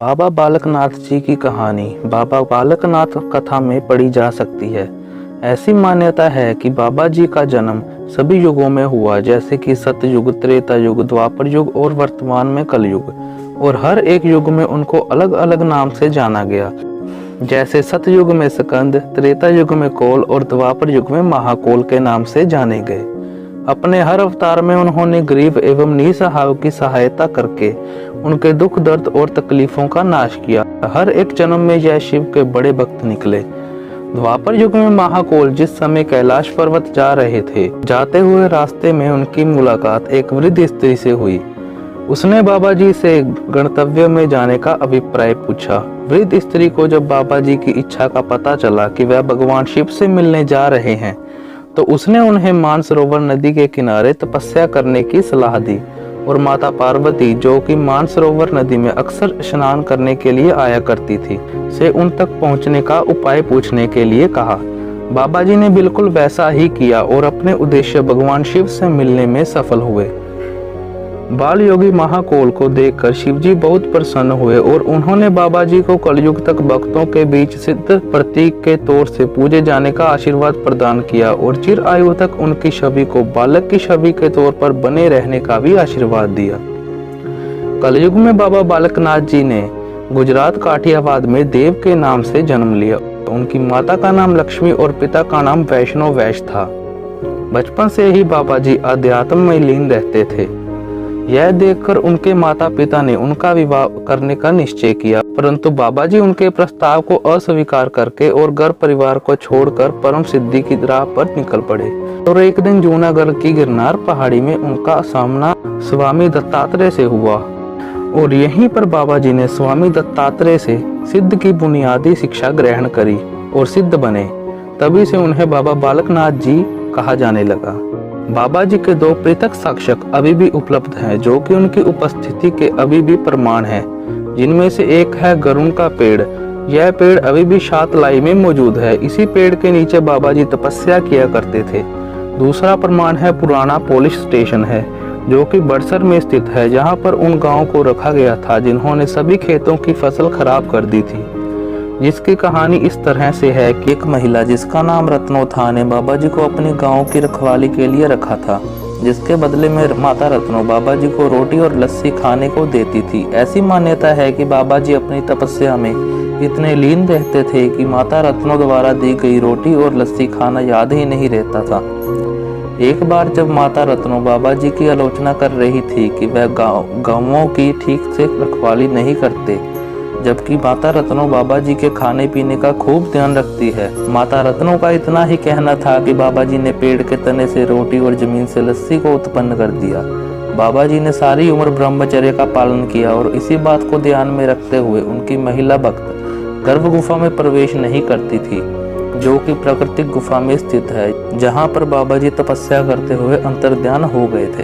बाबा बालकनाथ जी की कहानी बाबा बालकनाथ कथा में पढ़ी जा सकती है। ऐसी मान्यता है कि बाबा जी का जन्म सभी युगों में हुआ, जैसे कि सतयुग, त्रेता युग, द्वापर युग और वर्तमान में कलयुग, और हर एक युग में उनको अलग अलग नाम से जाना गया। जैसे सतयुग में स्कंद, त्रेता युग में कोल और द्वापर युग में महाकोल के नाम से जाने गए। अपने हर अवतार में उन्होंने गरीब एवं निसहायों की सहायता करके उनके दुख, दर्द और तकलीफों का नाश किया। हर एक जन्म में यह शिव के बड़े भक्त निकले। द्वापर युग में महाकोल जिस समय कैलाश पर्वत जा रहे थे, जाते हुए रास्ते में उनकी मुलाकात एक वृद्ध स्त्री से हुई। उसने बाबा जी से गंतव्य में जाने का अभिप्राय पूछा। वृद्ध स्त्री को जब बाबा जी की इच्छा का पता चला कि वह भगवान शिव से मिलने जा रहे हैं, तो उसने उन्हें मानसरोवर नदी के किनारे तपस्या करने की सलाह दी, और माता पार्वती, जो कि मानसरोवर नदी में अक्सर स्नान करने के लिए आया करती थी, से उन तक पहुंचने का उपाय पूछने के लिए कहा। बाबा जी ने बिल्कुल वैसा ही किया और अपने उद्देश्य भगवान शिव से मिलने में सफल हुए। बाल योगी महाकोल को देखकर शिवजी बहुत प्रसन्न हुए और उन्होंने बाबा जी को कलयुग तक भक्तों के बीच सिद्ध प्रतीक के तौर से पूजे जाने का आशीर्वाद प्रदान किया, और चिर आयु तक उनकी छवि को बालक की छवि के तौर पर बने रहने का भी आशीर्वाद दिया। कलयुग में बाबा बालकनाथ जी ने गुजरात काठियावाद में देव के नाम से जन्म लिया। उनकी माता का नाम लक्ष्मी और पिता का नाम वैष्णव वैश था। बचपन से ही बाबा जी अध्यात्म में लीन रहते थे। यह देखकर उनके माता पिता ने उनका विवाह करने का निश्चय किया, परंतु बाबा जी उनके प्रस्ताव को अस्वीकार करके और घर परिवार को छोड़कर परम सिद्धि की राह पर निकल पड़े। और एक दिन जूनागढ़ की गिरनार पहाड़ी में उनका सामना स्वामी दत्तात्रेय से हुआ, और यहीं पर बाबा जी ने स्वामी दत्तात्रेय से सिद्ध की बुनियादी शिक्षा ग्रहण करी और सिद्ध बने। तभी से उन्हें बाबा बालकनाथ जी कहा जाने लगा। बाबा जी के दो पृथक साक्ष्य अभी भी उपलब्ध हैं, जो कि उनकी उपस्थिति के अभी भी प्रमाण हैं, जिनमें से एक है गरुड़ का पेड़। यह पेड़ अभी भी शातलाई में मौजूद है। इसी पेड़ के नीचे बाबा जी तपस्या किया करते थे। दूसरा प्रमाण है पुराना पुलिस स्टेशन है, जो कि बड़सर में स्थित है, जहां पर उन गाँव को रखा गया था जिन्होंने सभी खेतों की फसल खराब कर दी थी। जिसकी कहानी इस तरह से है कि एक महिला जिसका नाम रत्नो था ने बाबा जी को अपने गांव की रखवाली के लिए रखा था, जिसके बदले में माता रत्नो बाबा जी को रोटी और लस्सी खाने को देती थी। ऐसी मान्यता है कि बाबा जी अपनी तपस्या में इतने लीन रहते थे कि माता रत्नो द्वारा दी गई रोटी और लस्सी खाना याद ही नहीं रहता था। एक बार जब माता रत्नो बाबा जी की आलोचना कर रही थी कि वह गाँवों की ठीक से रखवाली नहीं करते, जबकि माता रत्नो बाबा जी के खाने पीने का खूब ध्यान रखती है। माता रत्नो का इतना ही कहना था कि बाबा जी ने पेड़ के तने से रोटी और जमीन से लस्सी को उत्पन्न कर दिया। बाबा जी ने सारी उम्र ब्रह्मचर्य का पालन किया, और इसी बात को ध्यान में रखते हुए उनकी महिला भक्त गर्भ गुफा में प्रवेश नहीं करती थी, जो कि प्राकृतिक गुफा में स्थित है, जहाँ पर बाबा जी तपस्या करते हुए अंतर्ध्यान हो गए थे।